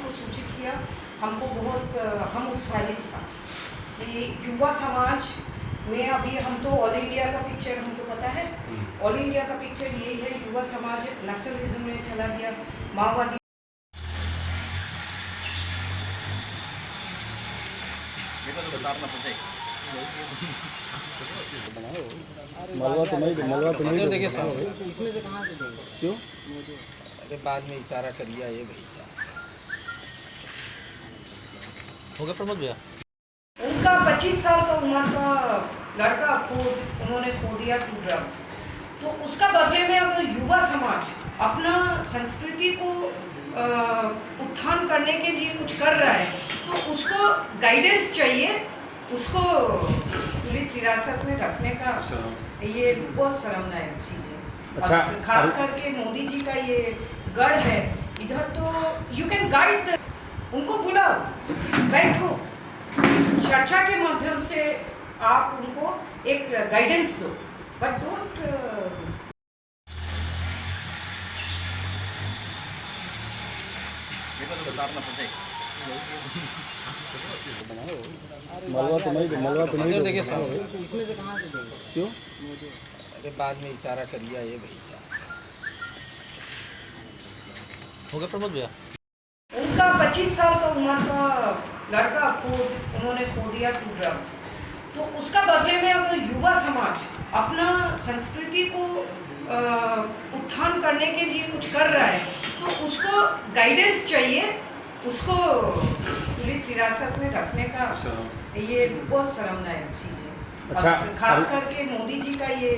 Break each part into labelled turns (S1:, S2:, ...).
S1: हमको सूचित किया, हमको बहुत हम उत्साहित था कि युवा समाज में अभी हम तो ऑल इंडिया का पिक्चर हमको पता है, ऑल इंडिया का पिक्चर यही है, युवा समाज नक्सलिज्म में चला गया, माओवादी
S2: मलवा तो नहीं
S3: देखिए
S4: इसमें से कहाँ से देंगे?
S2: क्यों?
S3: अरे बाद में इशारा कर दिया ये भैया हो गया प्रमोद भैया।
S1: उनका 25 साल का उम्र का लड़का उन्होंने खो दिया टू ड्रग्स। तो उसका बदले में अगर युवा समाज अपना संस्कृति को उत्थान करने के लिए कुछ कर रहा है तो उसको गाइडेंस चाहिए, उसको पुलिस हिरासत में रखने का ये बहुत शर्मनाक चीज़ है।
S2: अच्छा,
S1: खास करके मोदी जी का ये गढ़ है इधर, तो यू कैन गाइड, उनको बुलाओ, बैठो, चर्चा के माध्यम से आप उनको एक गाइडेंस दो, बट डोंट
S2: मलवा तो नहीं
S3: देखिए
S4: इसमें से कहाँ से देंगे?
S2: क्यों?
S3: अरे बाद में इशारा कर दिया ये भैया हो गया प्रमोद भैया।
S1: उनका 25 साल का उम्र का लड़का उन्होंने खो दिया टू ड्रग्स। तो उसका बदले में अगर युवा समाज अपना संस्कृति को उत्थान करने के लिए कुछ कर रहा है तो उसको गाइडेंस चाहिए, उसको पुलिस हिरासत में रखने का ये बहुत शर्मनाक चीज़ है।
S2: अच्छा,
S1: खास करके मोदी जी का ये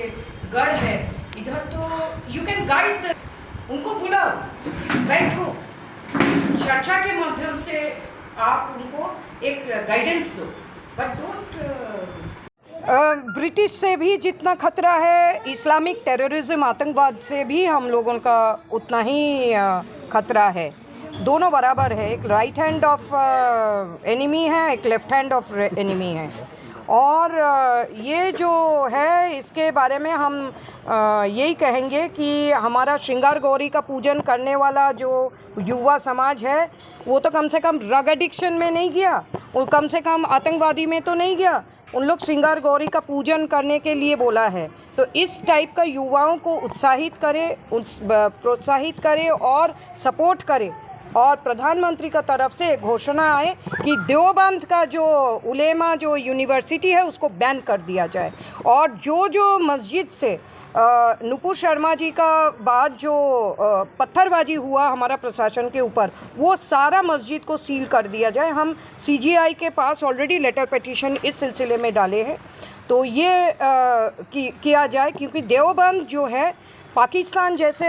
S1: गढ़ है इधर, तो यू कैन गाइड, उनको बुलाओ, बैठो, चर्चा के माध्यम से आप उनको एक गाइडेंस दो, बट डोंट ब्रिटिश से भी जितना खतरा है, इस्लामिक टेररिज्म आतंकवाद से भी हम लोगों का उतना ही खतरा है। दोनों बराबर है, एक राइट हैंड ऑफ एनिमी है, एक लेफ्ट हैंड ऑफ एनिमी है। और ये जो है इसके बारे में हम यही कहेंगे कि हमारा श्रृंगार गौरी का पूजन करने वाला जो युवा समाज है वो तो कम से कम ड्रग एडिक्शन में नहीं गया, वो कम से कम आतंकवादी में तो नहीं गया, उन लोग श्रृंगार गौरी का पूजन करने के लिए बोला है। तो इस टाइप का युवाओं को उत्साहित करे, प्रोत्साहित करे और सपोर्ट करे। और प्रधानमंत्री का तरफ से घोषणा आए कि देवबंद का जो उलेमा जो यूनिवर्सिटी है उसको बैन कर दिया जाए। और जो मस्जिद से नुपुर शर्मा जी का बाद जो पत्थरबाजी हुआ हमारा प्रशासन के ऊपर, वो सारा मस्जिद को सील कर दिया जाए। हम सीजीआई के पास ऑलरेडी लेटर पिटीशन इस सिलसिले में डाले हैं, तो ये किया जाए, क्योंकि देवबंद जो है पाकिस्तान जैसे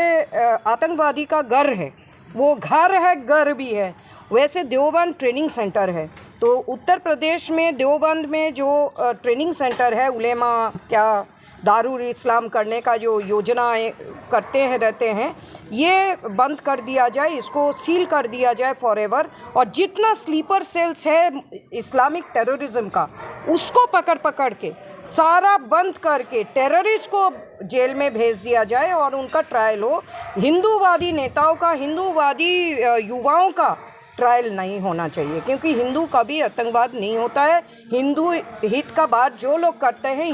S1: आतंकवादी का घर है, वो घर है, घर भी है। वैसे देवबंद ट्रेनिंग सेंटर है, तो उत्तर प्रदेश में देवबंद में जो ट्रेनिंग सेंटर है उलेमा क्या दारुल इस्लाम करने का जो योजनाएं करते हैं रहते हैं, ये बंद कर दिया जाए, इसको सील कर दिया जाए फॉरएवर। और जितना स्लीपर सेल्स है इस्लामिक टेररिज्म का, उसको पकड़ के सारा बंद करके टेररिस्ट को जेल में भेज दिया जाए और उनका ट्रायल हो। हिंदूवादी नेताओं का, हिंदूवादी युवाओं का ट्रायल नहीं होना चाहिए, क्योंकि हिंदू कभी आतंकवाद नहीं होता है। हिंदू हित का बात जो लोग करते हैं,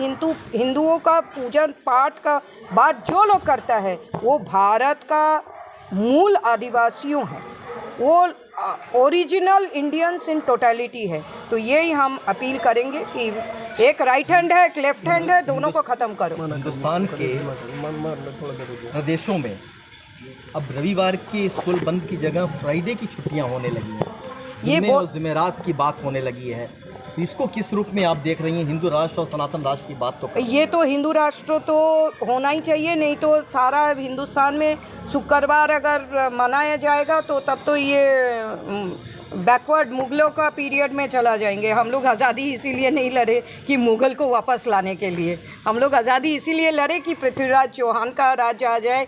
S1: हिंदुओं का पूजन पाठ का बात जो लोग करता है, वो भारत का मूल आदिवासियों हैं, वो ओरिजिनल इंडियंस इन टोटलिटी है। तो यही हम अपील करेंगे कि एक राइट हैंड है, एक लेफ्ट हैंड है, दोनों को ख़त्म करो।
S5: हिंदुस्तान के प्रदेशों में अब रविवार की स्कूल बंद की जगह फ्राइडे की छुट्टियां होने लगी हैं, जुम्मे और जुमेरात की बात होने लगी है। तो इसको किस रूप में आप देख रही हैं? हिंदू राष्ट्र और सनातन राष्ट्र की बात तो
S1: ये तो हिंदू राष्ट्र तो होना ही चाहिए, नहीं तो सारा हिंदुस्तान में शुक्रवार अगर मनाया जाएगा तो तब तो ये बैकवर्ड मुग़लों का पीरियड में चला जाएंगे। हम लोग आज़ादी इसीलिए नहीं लड़े कि मुग़ल को वापस लाने के लिए, हम लोग आज़ादी इसीलिए लड़े कि पृथ्वीराज चौहान का राज आ जाए,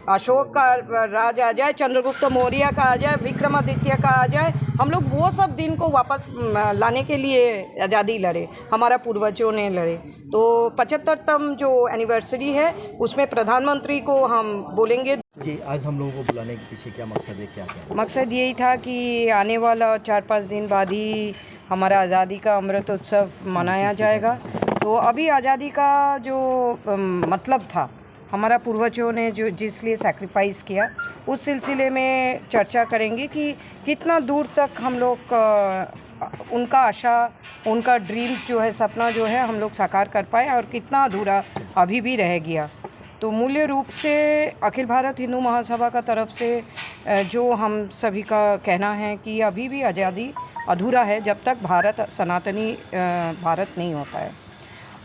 S1: अशोक का राज आ जाए, चंद्रगुप्त मौर्य का आ जाए, विक्रमादित्य का आ जाए। हम लोग वो सब दिन को वापस लाने के लिए आज़ादी लड़े, हमारा पूर्वजों ने लड़े। तो 75तम जो एनिवर्सरी है उसमें प्रधानमंत्री को हम बोलेंगे।
S5: जी आज हम लोगों को बुलाने के पीछे क्या मकसद है, क्या क्या?
S1: मकसद यही था कि आने वाला 4-5 दिन बाद ही हमारा आज़ादी का अमृत उत्सव मनाया जाएगा। तो अभी आज़ादी का जो मतलब था, हमारा पूर्वजों ने जो जिस लिए सैक्रिफाइस किया, उस सिलसिले में चर्चा करेंगे कि कितना दूर तक हम लोग उनका आशा, उनका ड्रीम्स जो है, सपना जो है, हम लोग साकार कर पाए और कितना अधूरा अभी भी रह गया। तो मूल्य रूप से अखिल भारत हिंदू महासभा का तरफ से जो हम सभी का कहना है कि अभी भी आज़ादी अधूरा है जब तक भारत सनातनी भारत नहीं होता है,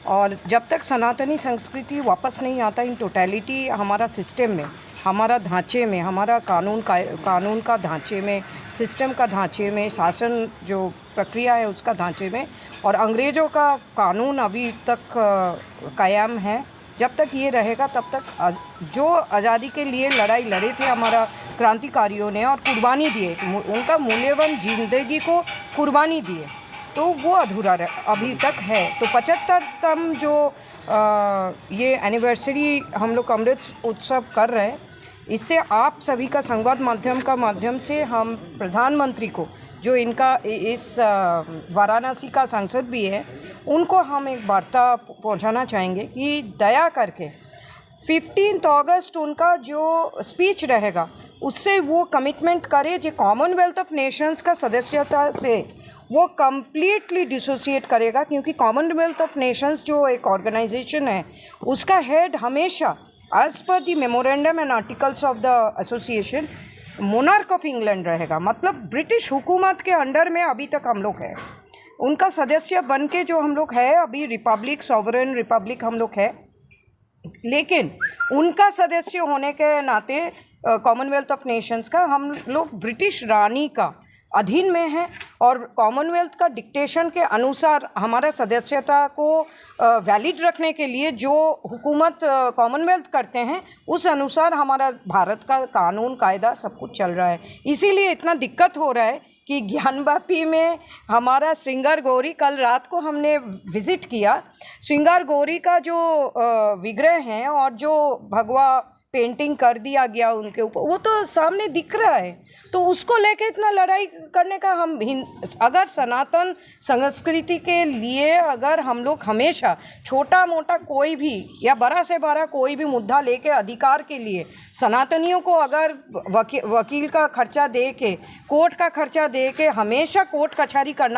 S1: और जब तक सनातनी संस्कृति वापस नहीं आता इन टोटलिटी हमारा सिस्टम में, हमारा ढांचे में, हमारा कानून का ढांचे में, सिस्टम का ढांचे में, शासन जो प्रक्रिया है उसका ढांचे में, और अंग्रेज़ों का कानून अभी तक कायम है। जब तक ये रहेगा तब तक जो आज़ादी के लिए लड़ाई लड़े थे हमारा क्रांतिकारियों ने और कुर्बानी दिए, उनका मूल्यवान जिंदगी को कुर्बानी दिए, तो वो अधूरा अभी तक है। तो 75तम जो ये एनिवर्सरी हम लोग अमृत उत्सव कर रहे हैं, इससे आप सभी का संवाद माध्यम से हम प्रधानमंत्री को, जो इनका इस वाराणसी का सांसद भी है, उनको हम एक वार्ता पहुंचाना चाहेंगे कि दया करके 15 अगस्त उनका जो स्पीच रहेगा उससे वो कमिटमेंट करे जो कॉमनवेल्थ ऑफ नेशंस का सदस्यता से वो कम्प्लीटली डिसोसिएट करेगा, क्योंकि कॉमनवेल्थ ऑफ नेशंस जो एक ऑर्गेनाइजेशन है उसका हेड हमेशा as per the memorandum and articles of the association monarch of England रहेगा। मतलब ब्रिटिश हुकूमत के अंडर में अभी तक हम लोग हैं, उनका सदस्य बन के जो हम लोग है अभी रिपब्लिक, सॉवरेन रिपब्लिक हम लोग है, लेकिन उनका सदस्य होने के नाते कॉमनवेल्थ ऑफ नेशंस का हम लोग ब्रिटिश रानी का अधीन में है, और कॉमनवेल्थ का डिक्टेशन के अनुसार हमारा सदस्यता को वैलिड रखने के लिए जो हुकूमत कॉमनवेल्थ करते हैं उस अनुसार हमारा भारत का कानून कायदा सब कुछ चल रहा है। इसीलिए इतना दिक्कत हो रहा है कि ज्ञानवापी में हमारा श्रृंगार गौरी, कल रात को हमने विज़िट किया, श्रृंगार गौरी का जो विग्रह हैं और जो भगवा पेंटिंग कर दिया गया उनके ऊपर, वो तो सामने दिख रहा है। तो उसको लेके इतना लड़ाई करने का हम अगर सनातन संस्कृति के लिए अगर हम लोग हमेशा छोटा मोटा कोई भी या बड़ा से बड़ा कोई भी मुद्दा लेके अधिकार के लिए सनातनियों को अगर वकील का खर्चा दे के, कोर्ट का खर्चा दे के हमेशा कोर्ट कचहरी करना